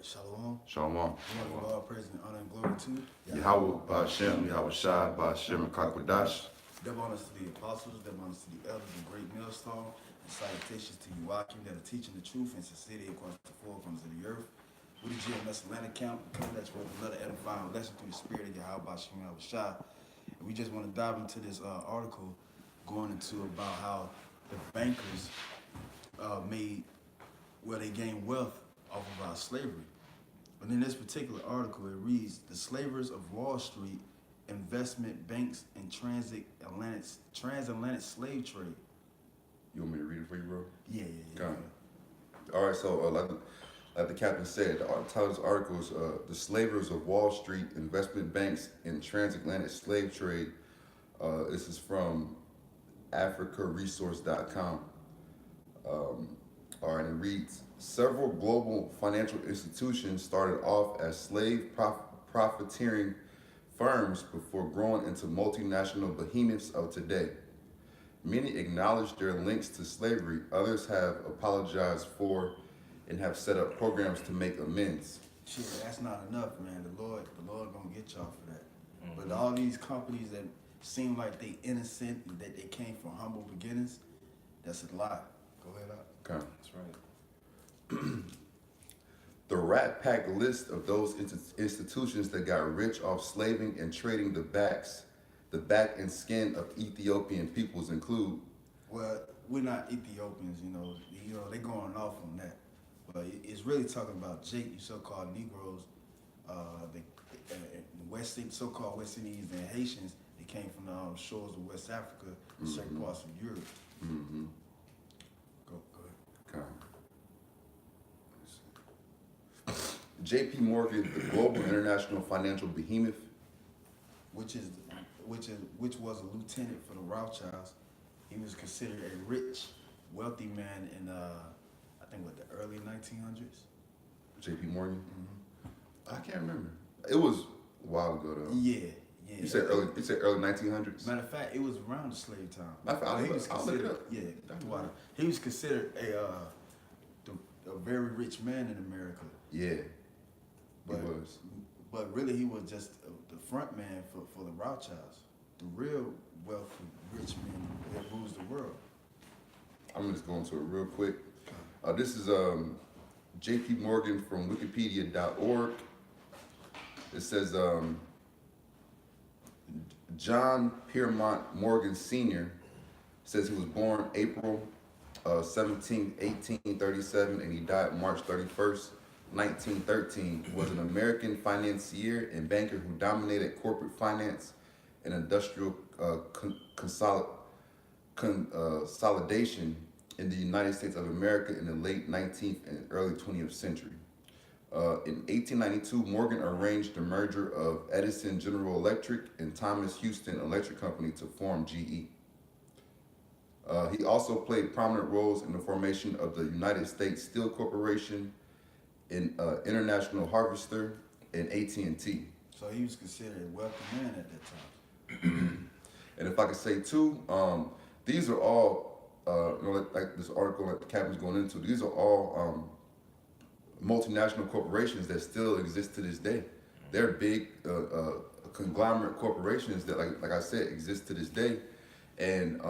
Shalom. Shalom. We want to give all praise and honor and glory to Yahweh Ba'Shem, Yahweh Shai, Ba'Shem, and Kakwadash. Double honors to the apostles, double honors to the elders, the great millstone, and salutations to you, Joachim, that are teaching the truth and sincerity across the four corners of the earth. With the GMS Atlanta count, coming at you with another edifying lesson through the spirit of Yahweh Ba'Shem, Yahweh Shai. And we just want to dive into this article going into about how the bankers they gained wealth off of our slavery. But in this particular article, it reads, the slavers of Wall Street, investment banks, and transatlantic slave trade. You want me to read it for you, bro? Yeah. Okay. All right, so like the captain said, the title of this article is The Slavers of Wall Street, Investment Banks, and Transatlantic Slave Trade. This is from africaresource.com. All right, it reads, several global financial institutions started off as slave profiteering firms before growing into multinational behemoths of today. Many acknowledge their links to slavery, others have apologized for and have set up programs to make amends. Shit, that's not enough, man. The Lord gonna get y'all for that. But all these companies that seem like they innocent and that they came from humble beginnings, that's a lie. Go ahead, Doc. Okay. That's right. The Rat Pack list of those institutions that got rich off slaving and trading the back and skin of Ethiopian peoples include. Well, we're not Ethiopians, they're going off on that. But it's really talking about so-called Negroes, the so-called West Indies and Haitians. They came from the shores of West Africa and certain parts of Europe. Mm-hmm. Go ahead. Okay. J.P. Morgan, the global international financial behemoth, which was a lieutenant for the Rothschilds. He was considered a rich, wealthy man in I think the early 1900s. J.P. Morgan. Mm-hmm. I can't remember. It was a while ago though. Yeah. You said early 1900s. Matter of fact, it was around the slave time. I'll look it up. Yeah, he was considered a very rich man in America. Yeah. But really, he was just the front man for the Rothschilds, the real wealthy, rich men that rules the world. I'm just going to it real quick. This is J.P. Morgan from Wikipedia.org. It says John Piermont Morgan Sr. says he was born April 17, 1837, and he died March 31st. 1913, was an American financier and banker who dominated corporate finance and industrial consolidation in the United States of America in the late 19th and early 20th century. In 1892, Morgan arranged the merger of Edison General Electric and Thomas Houston Electric Company to form GE. He also played prominent roles in the formation of the United States Steel Corporation, in International Harvester, and AT&T. So he was considered a wealthy man at that time. And if I could say too, these are all, like this article that the captain's going into, these are all multinational corporations that still exist to this day. They're big conglomerate corporations that, like I said, exist to this day. And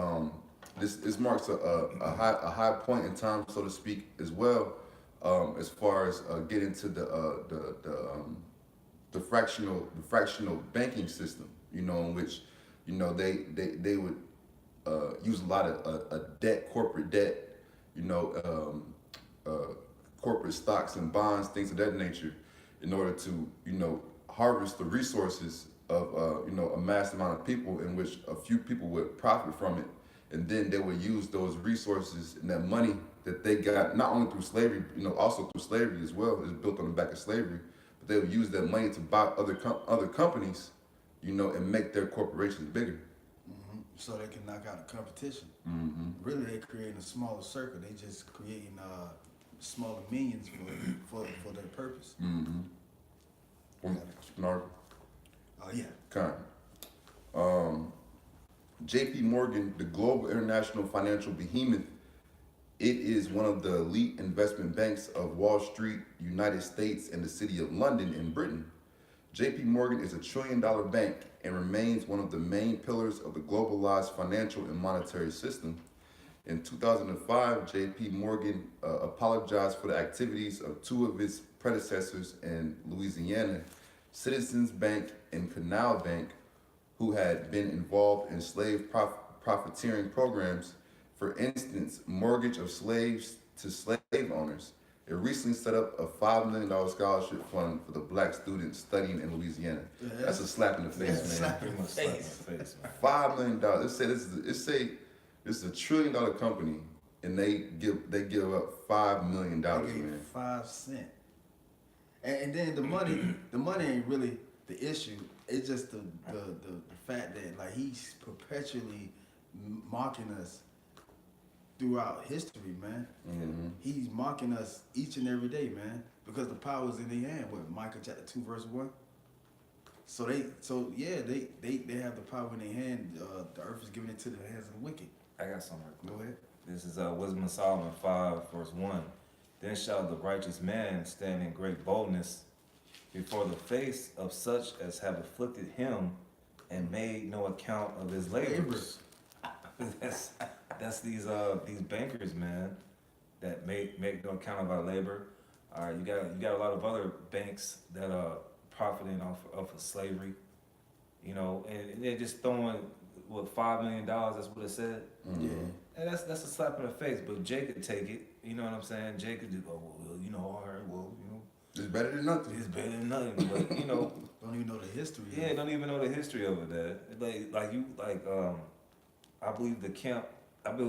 this marks a high point in time, so to speak, as well. As far as getting to the fractional banking system, in which they would use a lot of corporate debt, corporate stocks and bonds, things of that nature, in order to harvest the resources of a mass amount of people, in which a few people would profit from it, and then they would use those resources and that money that they got not only through slavery, also through slavery as well, is built on the back of slavery, but they would use that money to buy other companies, and make their corporations bigger. Mm-hmm. So they can knock out the competition. Mm-hmm. Really, they're creating a smaller circle. They just creating smaller minions for their purpose. Mm-hmm. Yeah. Kind. J.P. Morgan, the global international financial behemoth, It is one of the elite investment banks of Wall Street, United States, and the City of London in Britain. JP Morgan is a trillion-dollar bank and remains one of the main pillars of the globalized financial and monetary system. In 2005, JP Morgan apologized for the activities of two of its predecessors in Louisiana, Citizens Bank and Canal Bank, who had been involved in slave profiteering programs. For instance, mortgage of slaves to slave owners. It recently set up a $5 million scholarship fund for the black students studying in Louisiana. That's a slap in the face, man. Slap in the face. $5 million. This is a $1 trillion company, and they give up $5 million, They gave man. 5 cents. And then the money ain't really the issue. It's just the fact that like he's perpetually mocking us throughout history, man. Mm-hmm. He's mocking us each and every day, man, because the power is in their hand. What, Micah chapter 2 verse 1? So they have the power in their hand. The earth is given into the hands of the wicked. I got something. Go ahead. This is Wisdom of Solomon 5, verse 1. Then shall the righteous man stand in great boldness before the face of such as have afflicted him and made no account of his labors. That's these bankers, man, that make no account of our labor. All right, you got a lot of other banks that are profiting off of slavery, you know, and they're just throwing $5 million. That's what it said. Mm-hmm. Yeah. And that's a slap in the face. But Jay could take it. You know what I'm saying? Jay could just go, well, you know, all right, well, you know, It's better than nothing. it's better than nothing. But you know, Don't even know the history. yeah, don't even know the history of it. I believe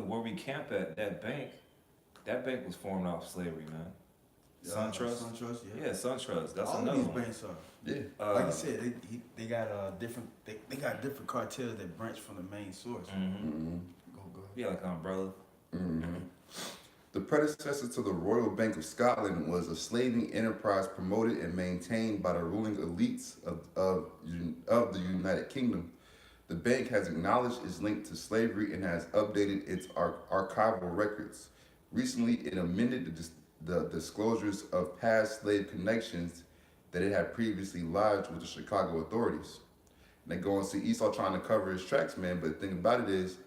where we camp at that bank was formed off slavery, man. SunTrust. SunTrust, yeah. Yeah, SunTrust. That's All another of these one. banks are. Yeah. Like you said, they got different. They got different cartels that branch from the main source. Mm-hmm. Mm-hmm. Go. Yeah, like Umbrella. Mm-hmm. The predecessor to the Royal Bank of Scotland was a slaving enterprise promoted and maintained by the ruling elites of the United Kingdom. The bank has acknowledged its link to slavery and has updated its archival records. Recently, it amended the disclosures of past slave connections that it had previously lodged with the Chicago authorities. And they go and see Esau trying to cover his tracks, man. But the thing about it is,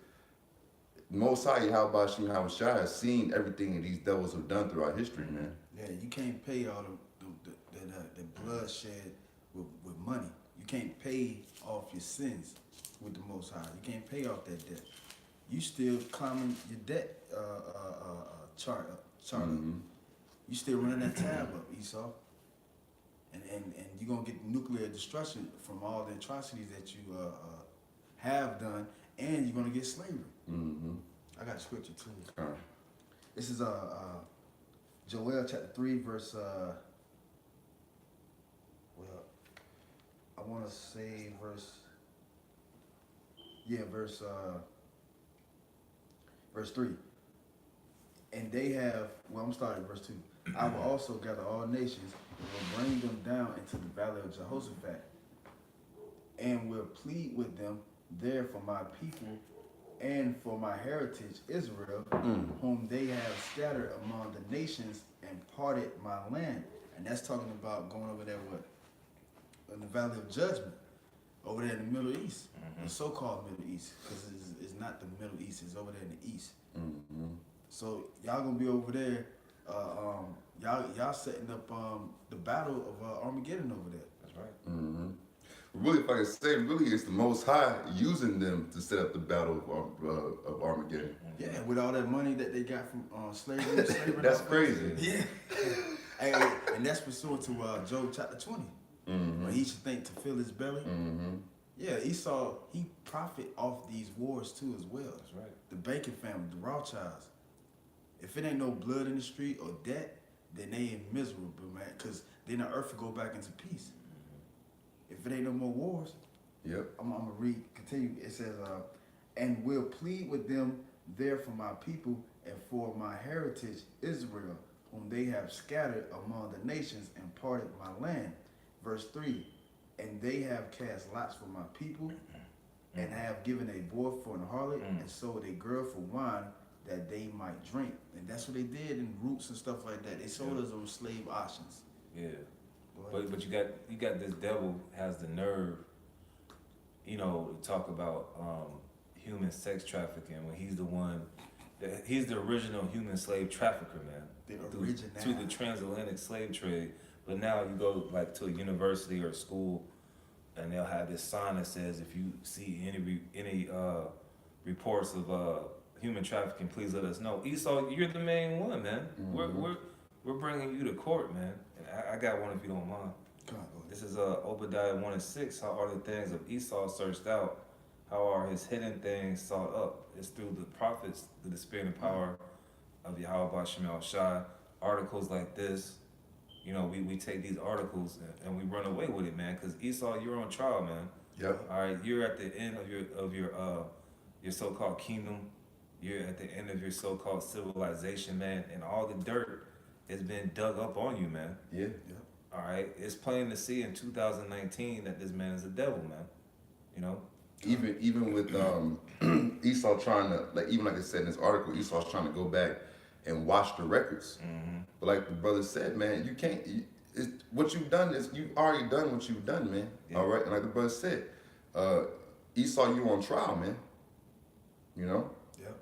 Most High, Yahweh Shem Shai, has seen everything that these devils have done throughout history, man. Yeah, you can't pay all the bloodshed with money. You can't pay off your sins with the Most High. You can't pay off that debt. You still climbing your debt chart up. Mm-hmm. You still running that tab up, Esau. And you're gonna get nuclear destruction from all the atrocities that you have done, and you're gonna get slavery. Mm-hmm. I got scripture too. All right. This is Joel chapter 3 verse I want to say verse 3. And they have, I'm starting at verse 2. I will also gather all nations and will bring them down into the valley of Jehoshaphat, and will plead with them there for my people and for my heritage Israel, whom they have scattered among the nations and parted my land. And that's talking about going over there in the valley of judgment, over there in the Middle East, the so-called Middle East, because it's not the Middle East, it's over there in the East. Mm-hmm. So y'all gonna be over there, y'all setting up the battle of Armageddon over there. That's right. Mm-hmm. Really, if I could say, really, it's the Most High using them to set up the battle of Armageddon. Yeah, with all that money that they got from slavery. That's crazy. Yeah. And that's pursuant to Job chapter 20. Mm-hmm. When he should think to fill his belly. Mm-hmm. Yeah, Esau, he profit off these wars too as well. That's right. The Bacon family, the Rothschilds. If it ain't no blood in the street or debt, then they ain't miserable, man, because then the earth will go back into peace. If it ain't no more wars, Yep. I'm gonna continue. It says, and will plead with them there for my people and for my heritage Israel, whom they have scattered among the nations and parted my land. Verse 3, and they have cast lots for my people, and have given a boy for an harlot, and sold a girl for wine, that they might drink. And that's what they did in roots and stuff like that. They sold us those slave options. Yeah. But you got this devil has the nerve, you know, to talk about human sex trafficking when he's the one he's the original human slave trafficker, man. The original. To the transatlantic slave trade. But now you go like to a university or a school and they'll have this sign that says if you see any reports of human trafficking, please let us know. Esau, you're the main one, man. We're bringing you to court, man. And I got one if you don't mind. Come on, go ahead. This is Obadiah 1:6. How are the things of Esau searched out? How are his hidden things sought up? It's through the prophets, through the spirit and power of Yahweh Shem El Shai. Articles like this, you know, we take these articles and we run away with it, man. Because Esau, you're on trial, man. Yep. All right, you're at the end of your so-called kingdom. You're at the end of your so-called civilization, man. And all the dirt has been dug up on you, man. Yeah. All right, it's plain to see in 2019 that this man is a devil, man. You know. Even with Esau trying to, like I said in this article, Esau's trying to go back and watch the records. But like the brother said, man, you can't. What you've done is you've already done what you've done, man. Yeah. All right, and like the brother said, Esau, you on trial, man. You know. Yep.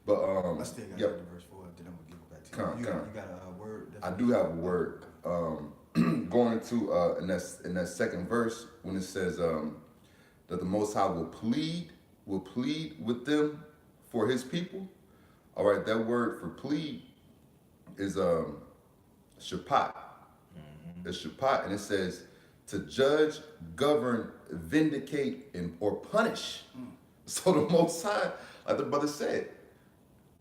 But I still got the verse 4. Then I'm gonna give it back to you. You got a word? I do have a word. Going into in that second verse when it says that the Most High will plead with them for His people. All right, that word for plead is shapat. It's shapat, and it says to judge, govern, vindicate, or punish. So the Most High, like the brother said,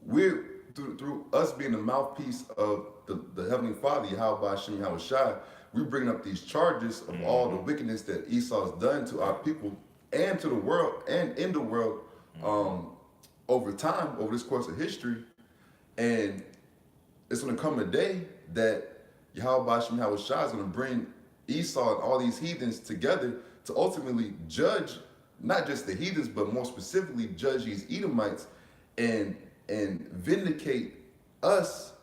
we're through us being the mouthpiece of the Heavenly Father, Yahweh Shem Yahweh Shai, we bring up these charges of all the wickedness that Esau's done to our people and to the world and in the world over time, over this course of history. And it's going to come a day that Yahweh Shem Yahweh Shai is going to bring Esau and all these heathens together to ultimately judge not just the heathens, but more specifically judge these Edomites and vindicate us,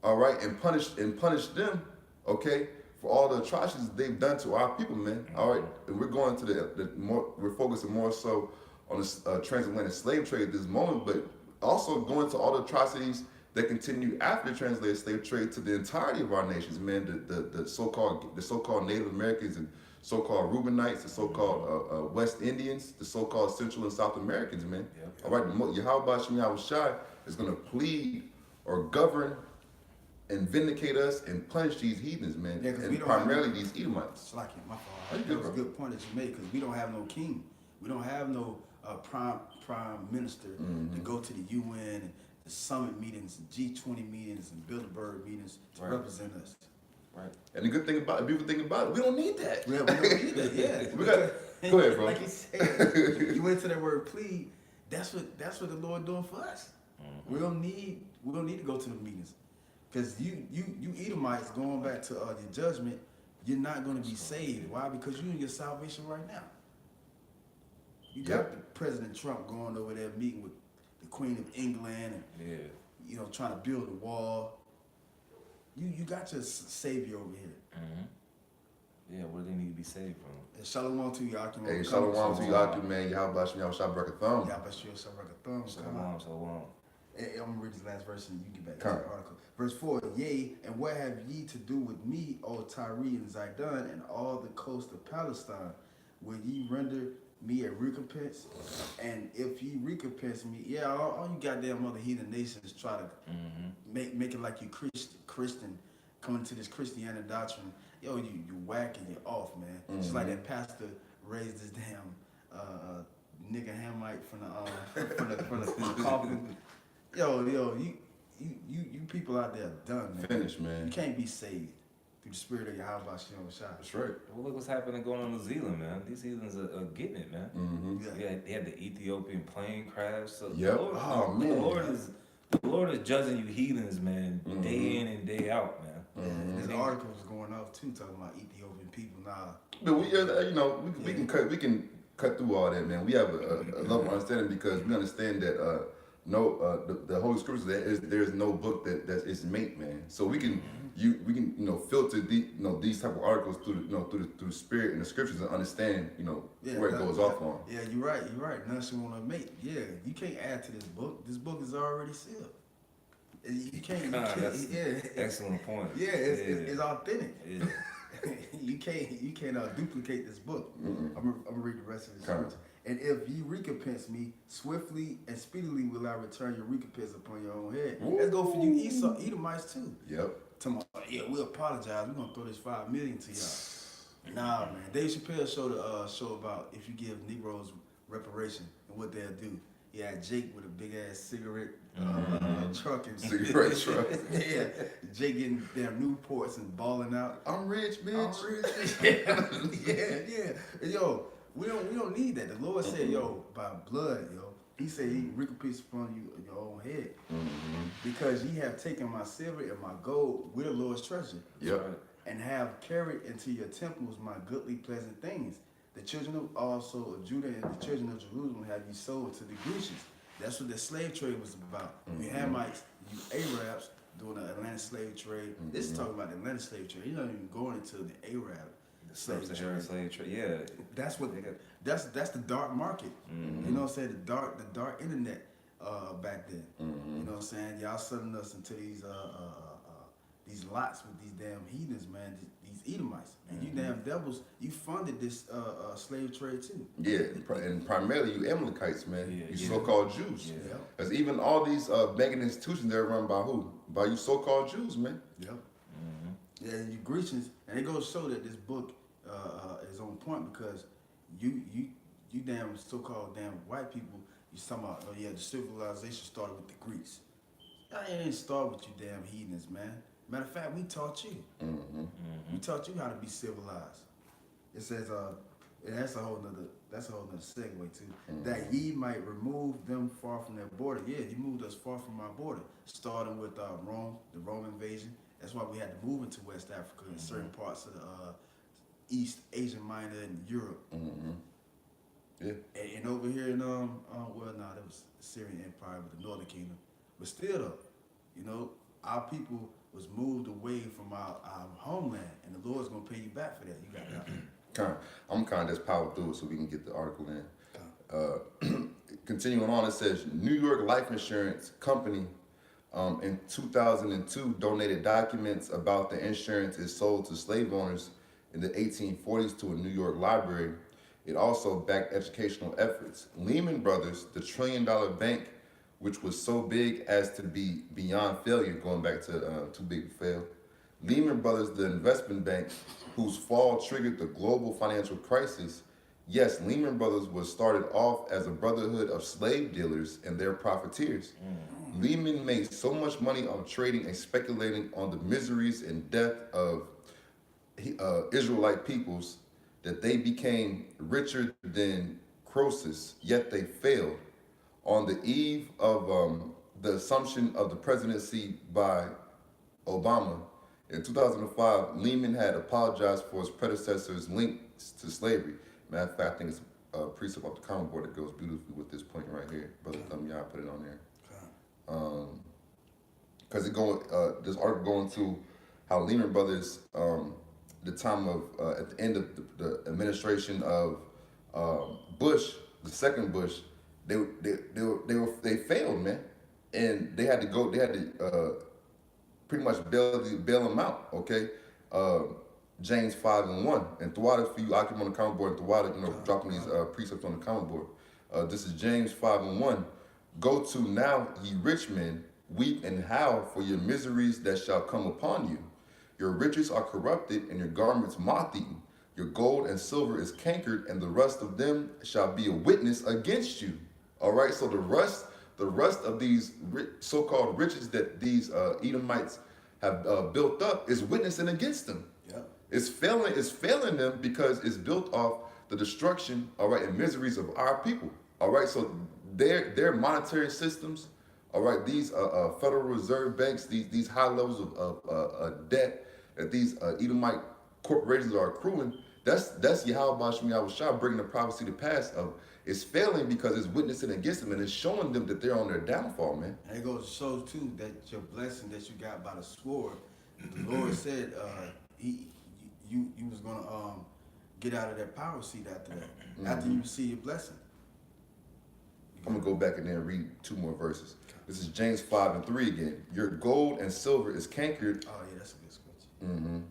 all right, and punish them, okay, for all the atrocities they've done to our people, man. All right, and we're going to we're focusing more so on the transatlantic slave trade at this moment, but also going to all the atrocities that continue after the transatlantic slave trade to the entirety of our nations, man. The so-called Native Americans and so-called Reubenites, the so-called West Indians, the so-called Central and South Americans, man. Yep. All right, Yahweh Shem Yahweh Shai is going to plead or govern and vindicate us and punish these heathens, man. Yeah, and primarily these Edomites. My fault. That was a good point that you made, because we don't have no king. We don't have no prime minister to go to the UN and the summit meetings, and G20 meetings, and Bilderberg meetings to represent us. Right. And the good thing about it, beautiful thing about it, we don't need that. Yeah, we don't need that. Yeah. We got. Go ahead, bro. Like you said, you went to that word plead. That's what the Lord doing for us. We don't need to go to the meetings, because you Edomites going back to the judgment, you're not going to be saved. Why? Because you in your salvation right now. You got the President Trump going over there meeting with the Queen of England and trying to build a wall. You got your savior over here. Yeah, what do they need to be saved from? And shalom to you, Akim. Hey, shalom to you, Akim, man. Yahweh Shem Yahweh Shai Barakatham. Yahweh Shem Yahweh Barakatham. Shalom. Hey, I'm going to read this last verse and you get back to the article. Verse 4, Yea, and what have ye to do with me, O Tyre and Zidon, and all the coast of Palestine? Will ye render me a recompense? And if ye recompense me, all you goddamn other heathen nations try to make it like you Christian, coming to this Christianity doctrine. Yo, you whack and you're off, man. It's like that pastor raised this damn nigga Hamite from the coffin. Yo, you people out there done, man. Finished, man. You can't be saved through the spirit of Yahweh Shem Shai. That's right. Well, look what's happening going on in New Zealand, man. These heathens are getting it, man. Yeah, they had the Ethiopian plane crash. So the Lord is judging you heathens, man, day in and day out, man. This article was going off too, talking about Ethiopian people. Nah, but we can cut through all that, man. We have a level of understanding, because we understand that no, the Holy Scriptures, there's no book that is mate, man. So we can filter these type of articles through the Spirit and the Scriptures and understand where it goes off on. Yeah, you're right. None should want to mate. Yeah, you can't add to this book. This book is already sealed. You can't. That's Yeah, excellent point. yeah, it's authentic. Yeah. You can't duplicate this book. I'm gonna read the rest of the Come. scripture. And if ye recompense me, swiftly and speedily will I return your recompense upon your own head. Let's go for you Edomites too. Yep. Tomorrow, yeah, we apologize. We're gonna throw this $5 million to y'all. Nah, man. Dave Chappelle showed a show about if you give Negroes reparation and what they'll do. He had Jake with a big ass cigarette truck and Cigarette truck. Yeah, Jake getting damn Newports and balling out. I'm rich, bitch. Yeah. And yo, we don't need that. The Lord said, yo, by blood, yo. He said he recompense upon you in your own head. Because ye have taken my silver and my gold with the Lord's treasure. Yep. And have carried into your temples my goodly pleasant things. The children of also of Judah and the children of Jerusalem have you sold to the Grecians. That's what the slave trade was about. You Hamites, you Arabs doing the Atlantic slave trade. This is talking about the Atlantic slave trade. You're not even going into the Arab slave trade. Slave trade. Yeah. That's what that's the dark market. You know what I'm saying? The dark internet back then. You know what I'm saying? Y'all selling us into these lots with these damn heathens, man. These Edomites. And you damn devils, you funded this slave trade too. Yeah, and primarily you Amalekites, man. You so-called Jews. Yeah. Because even all these banking institutions, they're run by who? By you so-called Jews, man. Yep. Yeah, you Grecians, and it goes to show that this book is on point because you damn so-called damn white people, you talking about, oh yeah, the civilization started with the Greeks. It didn't start with you damn heathens, man. Matter of fact, we taught you. We taught you how to be civilized. It says, and that's a whole nother segue too. That ye might remove them far from their border. Yeah, he moved us far from our border, starting with Rome, the Roman invasion. That's why we had to move into West Africa and certain parts of the East Asian Minor and Europe. Yeah. And over here in that was the Syrian Empire with the Northern Kingdom. But still though, our people was moved away from our homeland, and the Lord's gonna pay you back for that. You got that. I'm kind of just power through it so we can get the article in. Continuing on, it says New York Life Insurance Company in 2002 donated documents about the insurance it sold to slave owners in the 1840s to a New York library. It also backed educational efforts. Lehman Brothers, the trillion-dollar bank, which was so big as to be beyond failure, going back to too big to fail. Lehman Brothers, the investment bank, whose fall triggered the global financial crisis. Yes, Lehman Brothers was started off as a brotherhood of slave dealers and their profiteers. Lehman made so much money on trading and speculating on the miseries and death of Israelite peoples that they became richer than Croesus, yet they failed. On the eve of the assumption of the presidency by Obama, in 2005, Lehman had apologized for his predecessor's links to slavery. Matter of fact, I think it's a precept off the Common Board that goes beautifully with this point right here. Brother Thumb, y'all put it on there. Because this article going to how Lehman Brothers, the time of at the end of the administration of Bush, the second Bush, they failed, man, and they had to pretty much bail them out. Okay, James 5:1, and throughout it for you, I keep on the Common Board, throughout it, dropping these precepts on the Common Board. This is James 5:1. Go to now, ye rich men, weep and howl for your miseries that shall come upon you. Your riches are corrupted, and your garments moth-eaten. Your gold and silver is cankered, and the rust of them shall be a witness against you. All right, so the rust of these so-called riches that these Edomites have built up is witnessing against them. Yep. It's failing them because it's built off the destruction, all right, and miseries of our people. All right, so their monetary systems, all right, these Federal Reserve banks, these high levels of debt that these Edomite corporations are accruing, That's Yahweh Shemi Shah bringing the prophecy to pass of it's failing because it's witnessing against them and it's showing them that they're on their downfall, man. And it goes to show too that your blessing that you got by the sword, the Lord said you was gonna get out of that power seat after that. After you receive your blessing. I'm gonna go back in there and read 2 more verses. This is James 5:3 again. Your gold and silver is cankered. Oh yeah, that's a good scripture.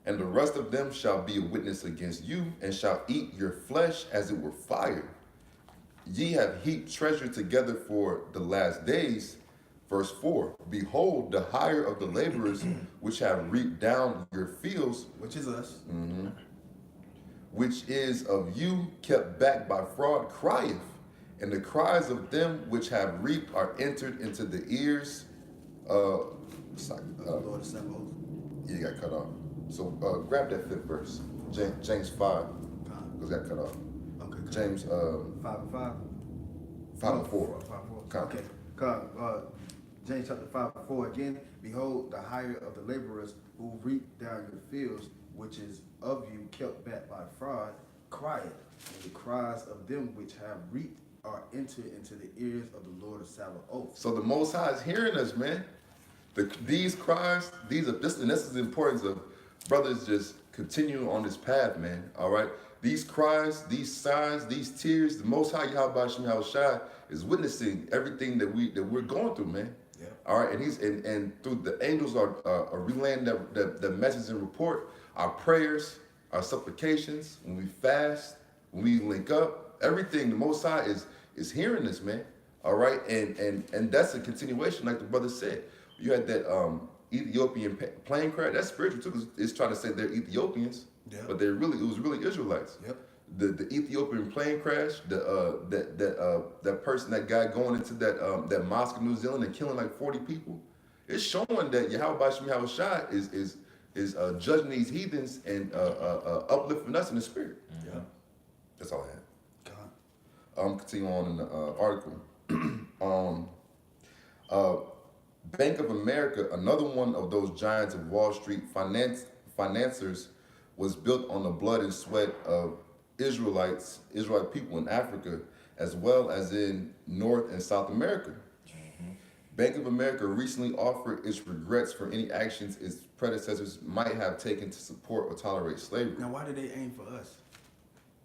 And the rest of them shall be a witness against you, and shall eat your flesh as it were fire. Ye have heaped treasure together for the last days. Verse 4, behold, the hire of the laborers which have reaped down your fields, Which is us. which is of you kept back by fraud, crieth. And the cries of them which have reaped are entered into the ears. Lord of Sabaoth. You got cut off. So grab that 5th verse, James 5, because got cut off. Okay. James 5 and 5. 5 and 4. 5 and 4. Come. Okay. James chapter 5 and 4 again. Behold, the hire of the laborers who reap down your fields, which is of you kept back by fraud, crieth, and the cries of them which have reaped are entered into the ears of the Lord of Sabaoth. So the Most High is hearing us, man. These cries, this is the importance of brothers just continue on this path, man. All right. These cries, these signs, these tears, the Most High Yahweh Shemi Shai is witnessing everything that we're going through, man. Yeah. All right, and he's and through the angels are relaying the message and report, our prayers, our supplications, when we fast, when we link up, everything. The Most High is hearing this, man. All right, and that's a continuation, like the brother said. You had that Ethiopian plane crash. That's spiritual too, because it's trying to say they're Ethiopians, Yeah. but it was really Israelites. Yep. The Ethiopian plane crash, that person, that guy going into that mosque in New Zealand and killing like 40 people, it's showing that Yahweh Shemi Shai is judging these heathens and uplifting us in the spirit. Yeah. That's all I had. God. Continue on in the article. Bank of America, another one of those giants of Wall Street financiers, was built on the blood and sweat of Israelite people in Africa, as well as in North and South America. Bank of America recently offered its regrets for any actions its predecessors might have taken to support or tolerate slavery. Now, why did they aim for us?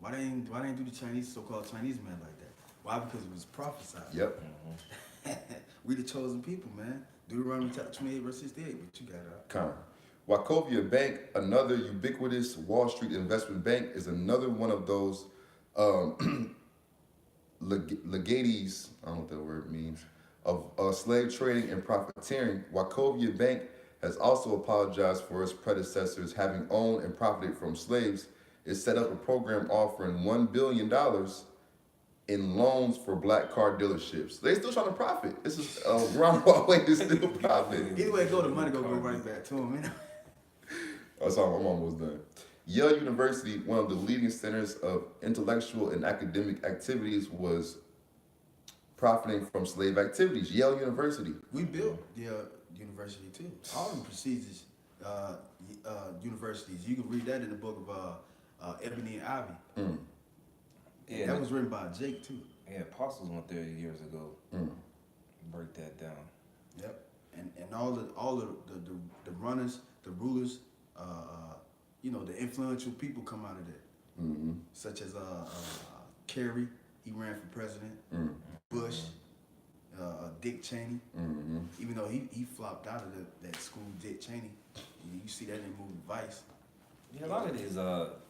Why they ain't do the Chinese, so-called Chinese man like that? Why? Because it was prophesied. Yep. We the chosen people, man. Deuteronomy chapter 28, verse 68. What you got out? Con. Wachovia Bank, another ubiquitous Wall Street investment bank, is another one of those legatees, I don't know what that word means, of slave trading and profiteering. Wachovia Bank has also apologized for its predecessors having owned and profited from slaves. It set up a program offering $1 billion in loans for black car dealerships. They still trying to profit. This is a roundabout way to still profit. Either way it go, the money go right back to them. That's all. I'm almost done. Yale University, one of the leading centers of intellectual and academic activities, was profiting from slave activities. Yale University. We built the university too. All them prestigious universities. You can read that in the book of Ebony and Ivy. Yeah, That was written by Jake too. Yeah, Apostles went there years ago. Break that down. Yep. And all the runners, the rulers, the influential people come out of there. Such as Kerry, he ran for president. Bush, Dick Cheney. Even though he flopped out of that school, Dick Cheney. You see that in the movie Vice. Yeah, a lot of these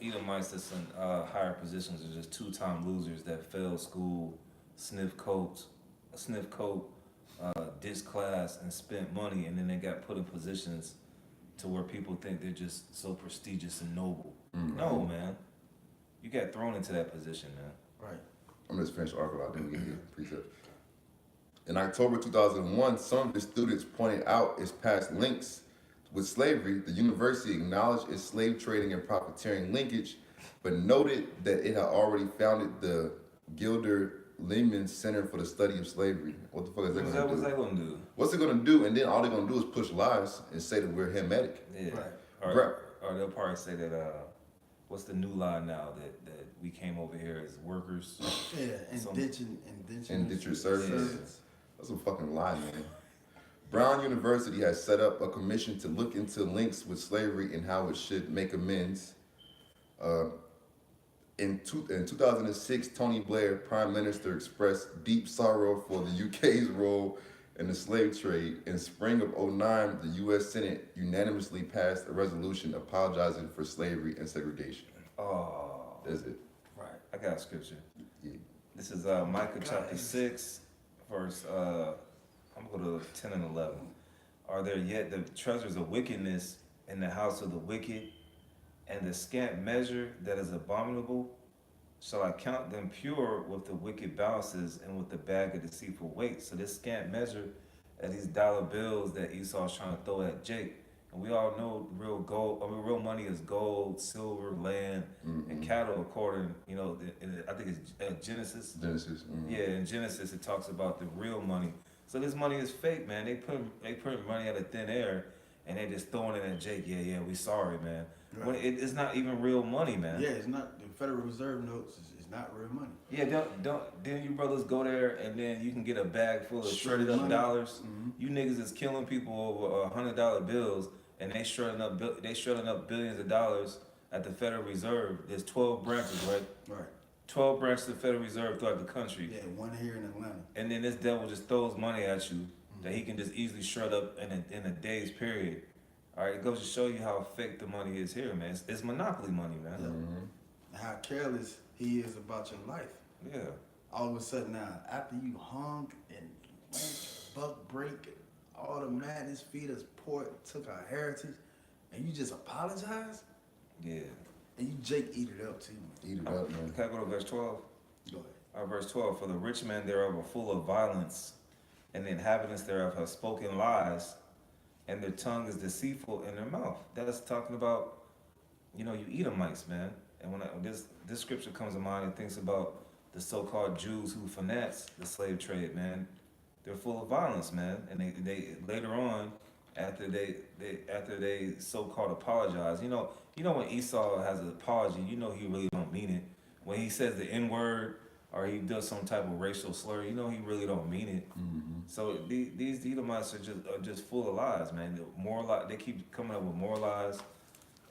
Edomites that's in higher positions are just two-time losers that failed school, sniff coat, ditched class, and spent money, and then they got put in positions to where people think they're just so prestigious and noble. No, man. You got thrown into that position, man. Right. I'm just finished the article out, then we get here. Precept. In October 2001, some of the students pointed out its past links with slavery. The university acknowledged its slave trading and profiteering linkage, but noted that it had already founded the Gilder Lehrman Center for the Study of Slavery. What the fuck is that going to do? What's that going to do? What's it going to do? And then all they're going to do is push lies and say that we're Hamitic. Yeah. Right. Or they'll probably say that what's the new law now that we came over here as workers? Yeah, Indentured servants. That's a fucking lie, man. Brown University has set up a commission to look into links with slavery and how it should make amends. In 2006, Tony Blair, Prime Minister, expressed deep sorrow for the UK's role in the slave trade. In spring of '09, the U.S. Senate unanimously passed a resolution apologizing for slavery and segregation. Oh, That's it. right. I got a scripture. Yeah. This is Micah chapter 6, verse, I'm going to go to 10 and 11. Are there yet the treasures of wickedness in the house of the wicked, and the scant measure that is abominable? Shall I count them pure with the wicked balances and with the bag of deceitful weight? So this scant measure are these dollar bills that Esau's trying to throw at Jake. And we all know real money is gold, silver, land, and cattle, according, I think it's Genesis. Genesis. Yeah, in Genesis it talks about the real money. So this money is fake, man. They put money out of thin air, and they just throwing it at Jake. Yeah, we sorry, man. Right. When it's not even real money, man. Yeah, it's not. The Federal Reserve notes is not real money. Yeah, then you brothers go there and then you can get a bag full of Shredded shredded up money. dollars. Mhm. You niggas is killing people over $100 bills, and they shredding up billions of dollars at the Federal Reserve. There's 12 branches, right? Right. 12 branches of the Federal Reserve throughout the country. Yeah, one here in Atlanta. And then this devil just throws money at you that he can just easily shred up in a day's period. All right, it goes to show you how fake the money is here, man. It's monopoly money, man. Yeah. How careless he is about your life. Yeah. All of a sudden now, after you hung and went buck break, all the madness, feed us pork, took our heritage, and you just apologize, Yeah. and you Jake eat it up too. Eat it up, man. Can I go to verse 12? Go ahead. Verse 12, for the rich men thereof are full of violence, and the inhabitants thereof have spoken lies, and their tongue is deceitful in their mouth. That's talking about, you Edomites, man. And when this scripture comes to mind, it thinks about the so-called Jews who finance the slave trade, man. They're full of violence, man. And they later on, after they so-called apologize, when Esau has an apology, he really don't mean it. When he says the N-word or he does some type of racial slur, he really don't mean it. So these Edomites are just full of lies, man. They keep coming up with more lies,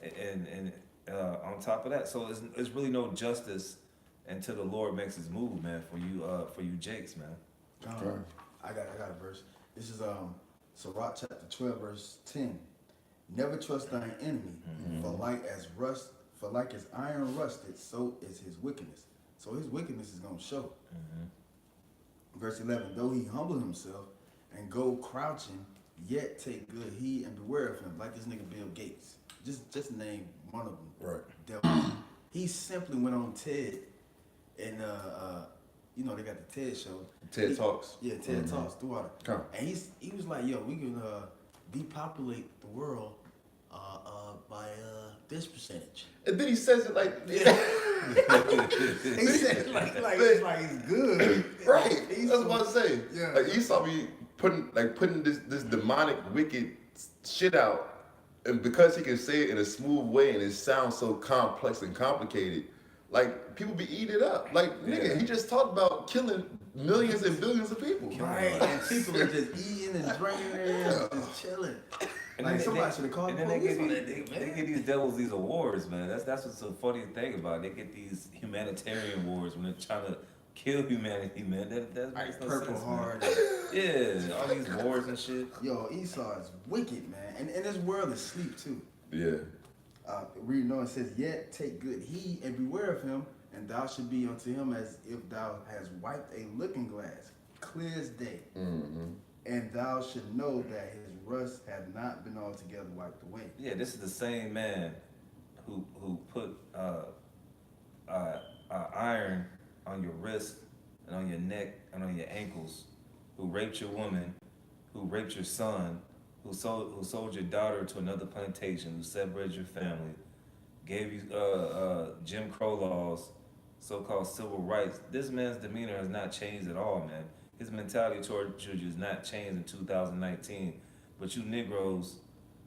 and on top of that, so it's really no justice until the Lord makes His move, man. For you Jakes, man. I got a verse. This is Sirach chapter 12, verse 10. Never trust thine enemy, for like as iron rusted, so is his wickedness. So his wickedness is gonna show. Verse 11, though he humble himself and go crouching, yet take good heed and beware of him, like this nigga Bill Gates. Just name one of them. Right. Devil. He simply went on TED, and they got the TED show. TED Talks. Yeah, TED Talks throughout it. Come. And he was like, yo, we can depopulate the world by this percentage. And then he says it like, He said it like it's good. right. That's what I'm about to say. Yeah. Like Esau be putting this demonic, wicked shit out, and because he can say it in a smooth way and it sounds so complex and complicated, like people be eating it up. Like nigga, he just talked about killing millions and billions of people. Right. And people are just eating and drinking and just chilling. And Like then somebody should have called and the then police on that nigga, they man. give these devils these awards, man. That's what's the funny thing about it. They get these humanitarian awards when they're trying to kill humanity, man. That makes no Purple sense, man. Heart. Yeah, all these wars and shit. Yo, Esau is wicked, man. And this world is sleep too. Yeah. Reading on, it says, yet take good heed and beware of him, and thou should be unto him as if thou hast wiped a looking glass, clear as day. And thou should know that his rust hath not been altogether wiped away. Yeah, this is the same man who put iron on your wrist and on your neck and on your ankles, who raped your woman, who raped your son, who sold your daughter to another plantation, who separated your family, gave you Jim Crow laws, so-called civil rights. This man's demeanor has not changed at all, man. His mentality towards you has not changed in 2019. But you Negroes,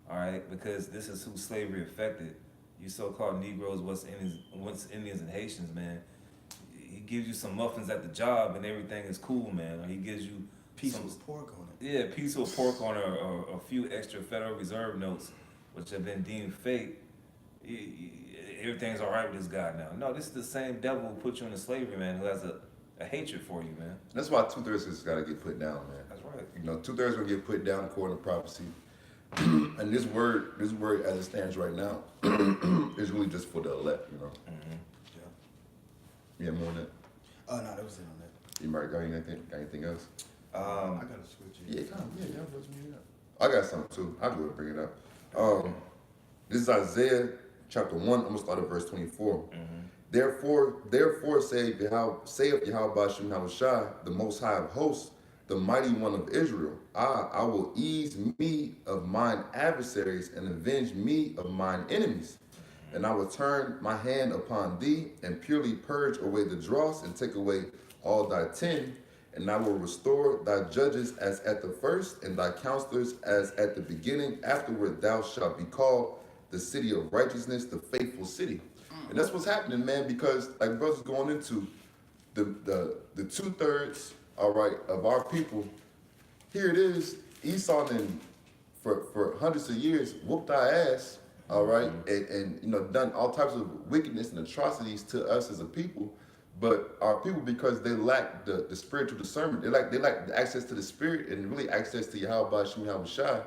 all right, because this is who slavery affected. you so-called Negroes, West Indians and Haitians, man. He gives you some muffins at the job and everything is cool, man. Or he gives you Piece some, of pork on it. yeah, piece of pork on or a few extra Federal Reserve notes, which have been deemed fake. Everything's all right with this guy now. No, this is the same devil who put you into slavery, man, who has a hatred for you, man. That's why 2/3 has got to get put down, man. That's right. You know, 2/3 gonna get put down according to prophecy. And this word as it stands right now, is really just for the elect, you know. Yeah. Yeah, more than that. Oh, no, that was it on that. You might got anything else? I got to switch it. Yeah, I got something too. I'll go ahead and bring it up. This is Isaiah chapter 1. I'm gonna start at verse 24. Therefore saith Yahweh Bashem Yahushai, the Most High of Hosts, the Mighty One of Israel. I will ease me of mine adversaries and avenge me of mine enemies. And I will turn my hand upon thee and purely purge away the dross and take away all thy tin. And I will restore thy judges as at the first and thy counselors as at the beginning. Afterward thou shalt be called the city of righteousness, the faithful city. And that's what's happening, man, because like brothers going into the 2/3, all right, of our people. Here it is, Esau and for hundreds of years whooped our ass, all right, and you know done all types of wickedness and atrocities to us as a people. But our people, because they lack the spiritual discernment, they lack the access to the spirit and really access to Yahweh Bashem Yahushai,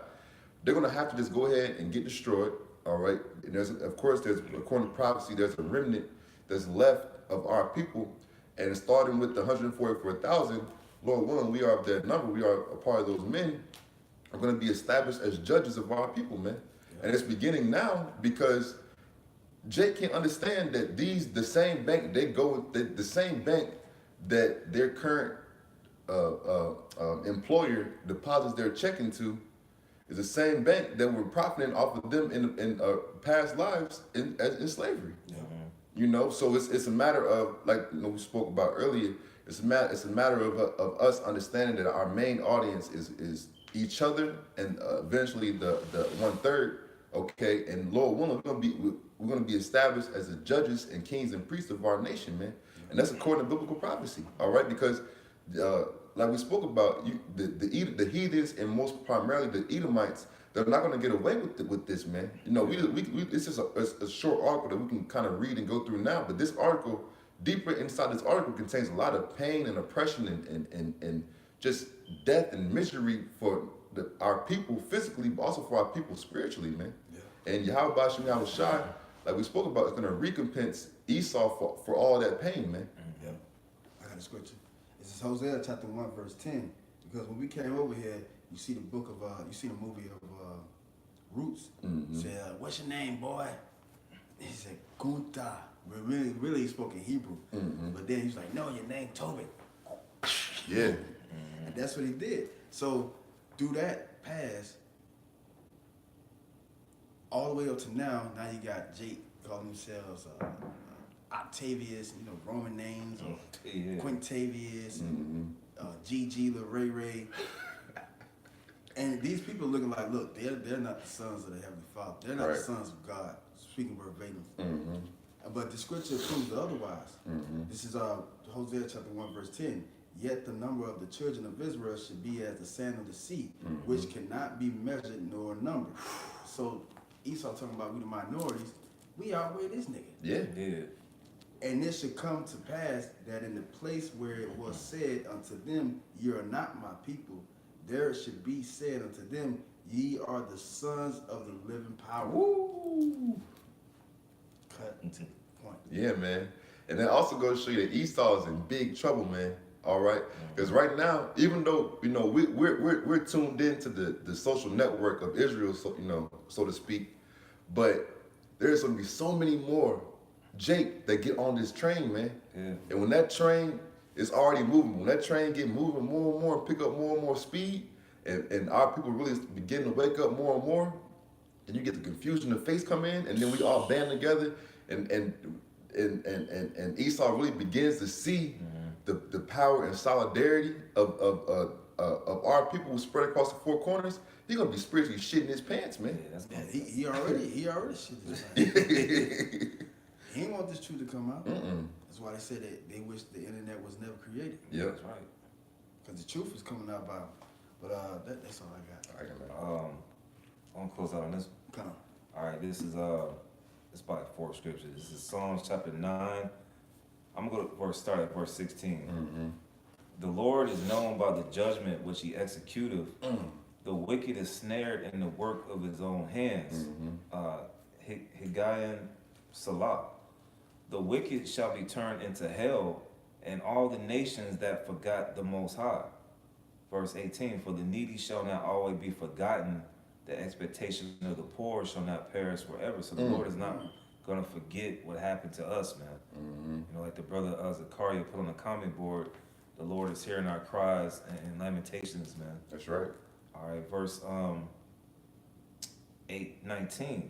they're gonna have to just go ahead and get destroyed. All right. And there's according to prophecy, there's a remnant that's left of our people, and starting with the 144,000, Lord willing, we are of that number. We are a part of those men. Are going to be established as judges of our people, man. Yeah. And it's beginning now because Jake can't understand that the same bank the same bank that their current employer deposits their check into is the same bank that were profiting off of them in past lives in slavery. Yeah. You know, so it's a matter of, like you know we spoke about earlier. It's a matter of us understanding that our main audience is each other and eventually the 1/3. Okay, and Lord willing, we're gonna be established as the judges and kings and priests of our nation, man. And that's according to biblical prophecy. All right, because like we spoke about, the heathens and most primarily the Edomites, they're not going to get away with this, man. You know, this is a short article that we can kind of read and go through now, but this article, deeper inside this article, contains a lot of pain and oppression and just death and misery for our people physically, but also for our people spiritually, man. Yeah. And Yahweh Bashem Yahushai, like we spoke about, is going to recompense Esau for all that pain, man. Yeah. I got a scripture. This is Hosea chapter 1 verse 10. Because when we came over here, you see the movie of Roots. Mm-hmm. Said, what's your name, boy? He said, Kunta. Really he spoke in Hebrew. Mm-hmm. But then he's like, no, your name Tobit. Yeah. And that's what he did. So through that pass, all the way up to now you got Jake calling themselves Octavius, you know, Roman names, or Quintavious, Gigi, Lil Ray Ray. And these people looking like, look, they're not the sons of the Heavenly Father. They're not the sons of God, speaking verbatim. But the scripture proves otherwise. This is Hosea chapter 1 verse 10. Yet the number of the children of Israel should be as the sand of the sea, which cannot be measured nor numbered. So Esau talking about we the minorities, we outweigh this nigga. Yeah. And it should come to pass that in the place where it was said unto them, ye are not my people, there should be said unto them, ye are the sons of the living power. Woo! Cut to the point. Yeah, man. And that also goes to show you that Esau is in big trouble, man. All right, because right now, even though you know we're tuned into the social network of Israel, so to speak, but there's going to be so many more Jake that get on this train, man. Yeah. And when that train is already moving, when that train get moving more and more and pick up more and more speed, and our people really begin to wake up more and more, and you get the confusion of face come in, and then we all band together, and Esau really begins to see the power and solidarity of of our people spread across the four corners, he gonna be spiritually shitting his pants, Yeah, man. that's Yeah, gonna he already shit his mind. He ain't want this truth to come out. That's why they said that they wish the internet was never created. Yep. that's right. Because the truth is coming out about. But that's all I got. I can I'm gonna close out on this. Come on. All right, this is it's by 4 scriptures. This is Psalms chapter 9. I'm gonna start at verse 16. The Lord is known by the judgment which he executeth. The wicked is snared in the work of his own hands. Higgaion Salah. The wicked shall be turned into hell, and all the nations that forgot the Most High. Verse 18, for the needy shall not always be forgotten, the expectation of the poor shall not perish forever. So the Lord is not going to forget what happened to us, man. You know, like the brother Zakaria put on the comment board, the Lord is hearing our cries and lamentations, man. That's right. All right, verse 8:19.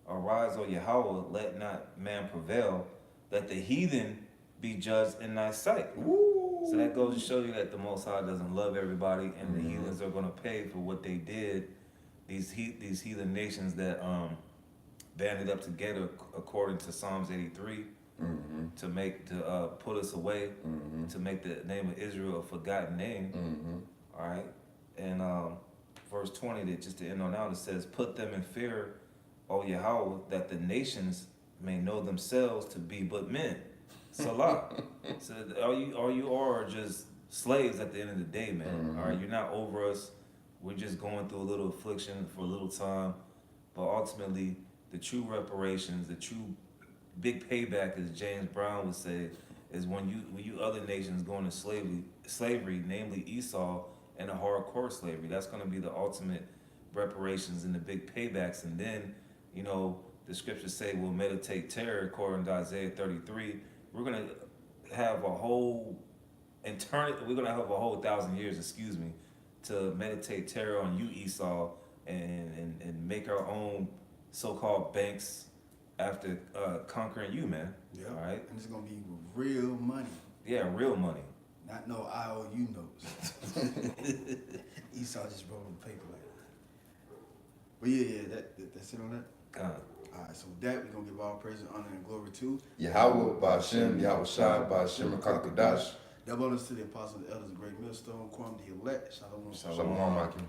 Arise, O Yahweh, let not man prevail, let the heathen be judged in thy sight. Woo. So that goes to show you that the Most High doesn't love everybody, and the heathens are going to pay for what they did. These heathen nations that banded up together, according to Psalms 83, to put us away, to make the name of Israel a forgotten name. All right, and verse 20, that just to end on out, it says, "Put them in fear, O Yahweh, that the nations may know themselves to be but men." Salah. So all you are just slaves at the end of the day, man. All right, you're not over us. We're just going through a little affliction for a little time, but ultimately, the true reparations, the true big payback, as James Brown would say, is when you other nations go into slavery, namely Esau and the hardcore slavery. That's going to be the ultimate reparations and the big paybacks. And then, you know, the scriptures say we'll meditate terror, according to Isaiah 33. We're going to have a whole eternity. We're going to have a whole 1,000 years, to meditate terror on you, Esau, and make our own so-called banks after conquering you, man. Yeah. All right. And it's gonna be real money, Yeah, real money. not no IOU notes. Esau just rolled the paper like that. But yeah, that's it on that. God. All right, so with that, we're gonna give all praise and honor and glory to Yahweh, Ba'Shem, Yahweh Shai, Ba'Shem, Kakadash. double honors to the apostles, the elders, the great millstone, Quam, the elect, Shalom. Shalom, Akim.